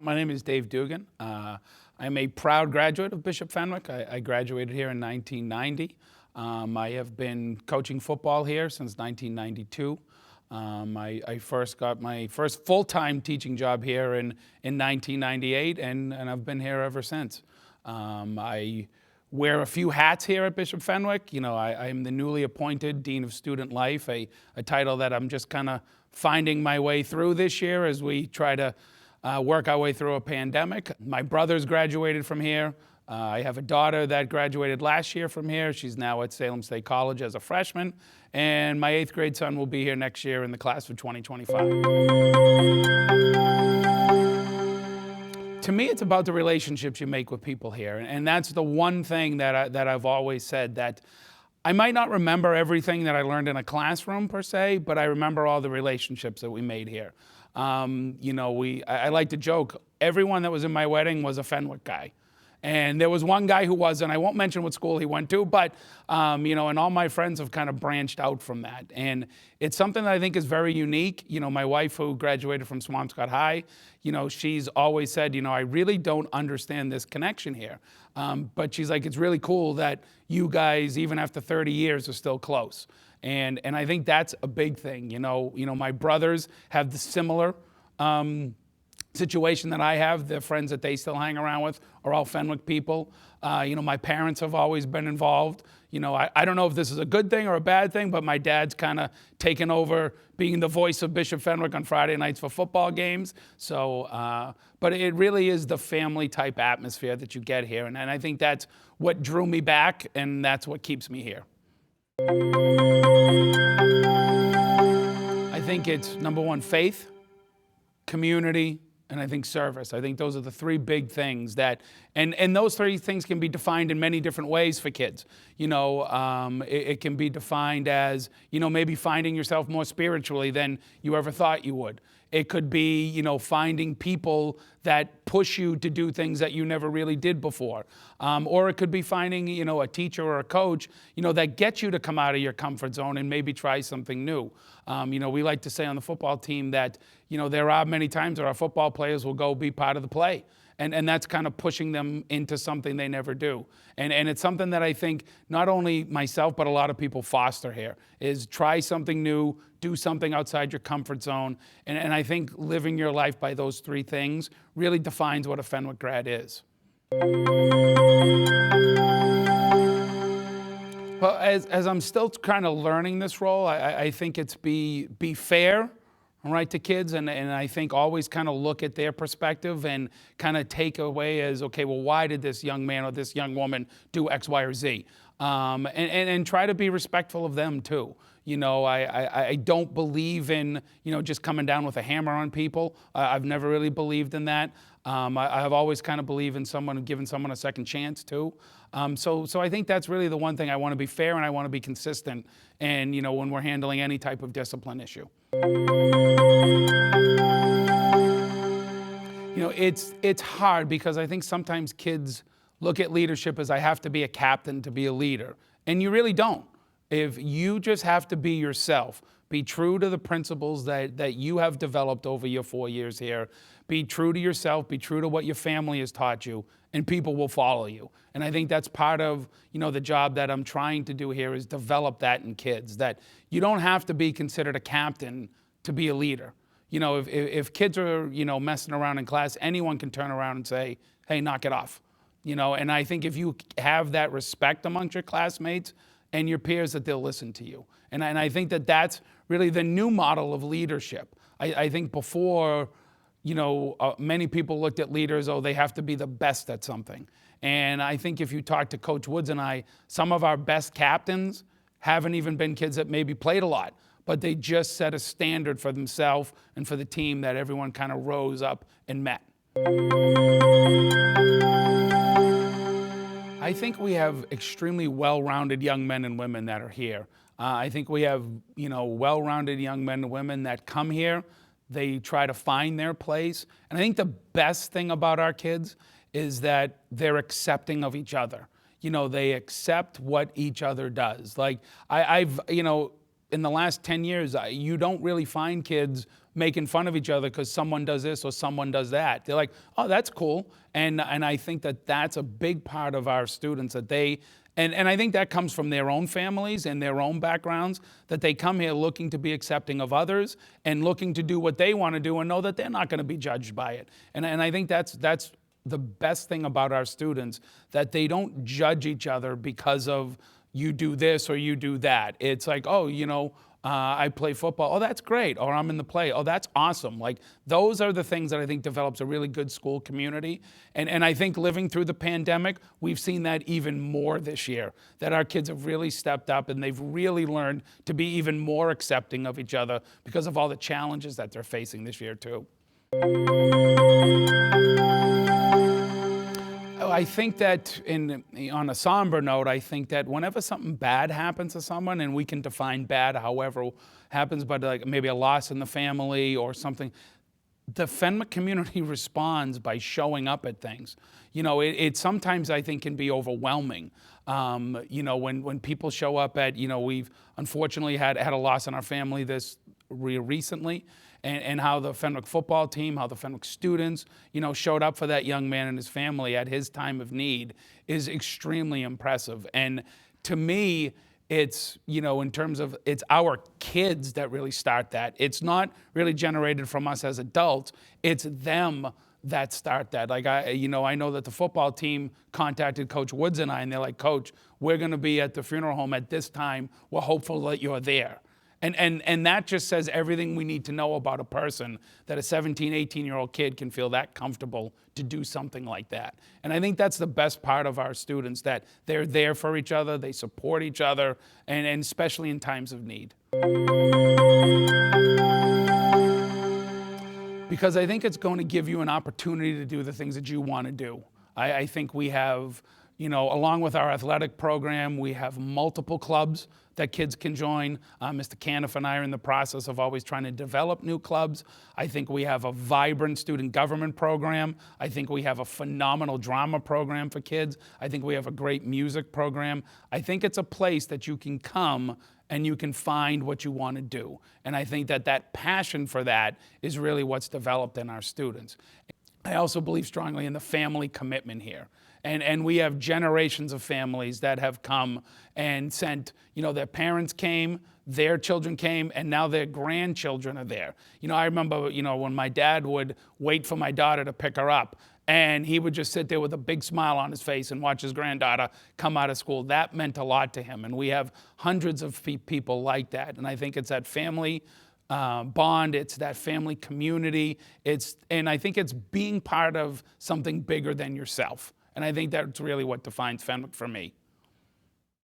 My name is Dave Dugan. I'm a proud graduate of Bishop Fenwick. I graduated here in 1990. I have been coaching football here since 1992. I first got my first full-time teaching job here in 1998, and I've been here ever since. I wear a few hats here at Bishop Fenwick. You know, I'm the newly appointed Dean of Student Life, a title that I'm just kind of finding my way through this year as we try to work our way through a pandemic. My brother's graduated from here. I have a daughter that graduated last year from here. She's now at Salem State College as a freshman. And my 8th grade son will be here next year in the class of 2025. To me, it's about the relationships you make with people here. And that's the one thing that I've always said, that I might not remember everything that I learned in a classroom per se, but I remember all the relationships that we made here. You know, I like to joke, everyone that was in my wedding was a Fenwick guy. And there was one guy who wasn't. I won't mention what school he went to, but, you know, and all my friends have kind of branched out from that. And it's something that I think is very unique. You know, my wife, who graduated from Swampscott High, you know, she's always said, you know, I really don't understand this connection here. But she's like, it's really cool that you guys, even after 30 years, are still close. And I think that's a big thing. You know, my brothers have the similar situation that I have. The friends that they still hang around with are all Fenwick people. You know, my parents have always been involved. You know, I don't know if this is a good thing or a bad thing, but my dad's kind of taken over being the voice of Bishop Fenwick on Friday nights for football games. So, but it really is the family type atmosphere that you get here. And I think that's what drew me back, and that's what keeps me here. I think it's number one, faith, community, and I think service. I think those are the three big things that, and those three things can be defined in many different ways for kids. You know, it can be defined as, you know, maybe finding yourself more spiritually than you ever thought you would. It could be, you know, finding people that push you to do things that you never really did before. Or it could be finding, you know, a teacher or a coach, you know, that gets you to come out of your comfort zone and maybe try something new. You know, we like to say on the football team that, you know, there are many times that our football players will go be part of the play. And that's kind of pushing them into something they never do. And it's something that I think not only myself, but a lot of people foster here, is try something new, do something outside your comfort zone. And I think living your life by those three things really defines what a Fenwick grad is. Well, as I'm still kind of learning this role, I think it's be fair, right, to kids, and I think always kind of look at their perspective and kind of take away as, okay, well, why did this young man or this young woman do X, Y, or Z? And try to be respectful of them too. You know, I don't believe in, you know, just coming down with a hammer on people. I've never really believed in that. I've always kind of believed in giving someone a second chance too. So I think that's really the one thing. I want to be fair and I want to be consistent. And, you know, when we're handling any type of discipline issue. You know, it's hard because I think sometimes kids look at leadership as I have to be a captain to be a leader. And you really don't. If you just have to be yourself, be true to the principles that you have developed over your 4 years here, be true to yourself, be true to what your family has taught you, and people will follow you. And I think that's part of, you know, the job that I'm trying to do here, is develop that in kids, that you don't have to be considered a captain to be a leader. You know, if kids are, you know, messing around in class, anyone can turn around and say, hey, knock it off. You know, and I think if you have that respect amongst your classmates and your peers, that they'll listen to you. And I think that that's really the new model of leadership. I think before, you know, many people looked at leaders, oh, they have to be the best at something. And I think if you talk to Coach Woods and I, some of our best captains haven't even been kids that maybe played a lot, but they just set a standard for themselves and for the team that everyone kind of rose up and met. I think we have extremely well-rounded young men and women that are here. I think we have, you know, well-rounded young men and women that come here. They try to find their place. And I think the best thing about our kids is that they're accepting of each other. You know, they accept what each other does. Like, I've, you know, in the last 10 years, you don't really find kids making fun of each other because someone does this or someone does that. They're like, oh, that's cool. And I think that that's a big part of our students, that they, and I think that comes from their own families and their own backgrounds, that they come here looking to be accepting of others and looking to do what they want to do and know that they're not going to be judged by it. And I think that's the best thing about our students, that they don't judge each other because of you do this or you do that. It's like, oh, I play football. Oh, that's great. Or I'm in the play. Oh, that's awesome. Like, those are the things that I think develops a really good school community. And I think living through the pandemic, we've seen that even more this year, that our kids have really stepped up and they've really learned to be even more accepting of each other because of all the challenges that they're facing this year too. I think that on a somber note, I think that whenever something bad happens to someone, and we can define bad however happens, but like maybe a loss in the family or something, the Fenwick community responds by showing up at things. It sometimes I think can be overwhelming. When people show up at, we've unfortunately had a loss in our family this recently. And how the Fenwick football team, how the Fenwick students, showed up for that young man and his family at his time of need is extremely impressive. And to me, it's, in terms of, it's our kids that really start that. It's not really generated from us as adults. It's them that start that. Like, I know that the football team contacted Coach Woods and I, and they're like, Coach, we're going to be at the funeral home at this time. We're hopeful that you're there. And that just says everything we need to know about a person, that a 17, 18-year-old kid can feel that comfortable to do something like that. And I think that's the best part of our students, that they're there for each other, they support each other, and especially in times of need. Because I think it's going to give you an opportunity to do the things that you want to do. I think we have, along with our athletic program, we have multiple clubs that kids can join. Mr. Caniff and I are in the process of always trying to develop new clubs. I think we have a vibrant student government program. I think we have a phenomenal drama program for kids. I think we have a great music program. I think it's a place that you can come and you can find what you want to do. And I think that passion for that is really what's developed in our students. I also believe strongly in the family commitment here. And we have generations of families that have come and sent, their parents came, their children came, and now their grandchildren are there. I remember, when my dad would wait for my daughter to pick her up, and he would just sit there with a big smile on his face and watch his granddaughter come out of school. That meant a lot to him. And we have hundreds of people like that. And I think it's that family bond, it's that family community, and I think it's being part of something bigger than yourself. And I think that's really what defines Fenwick for me.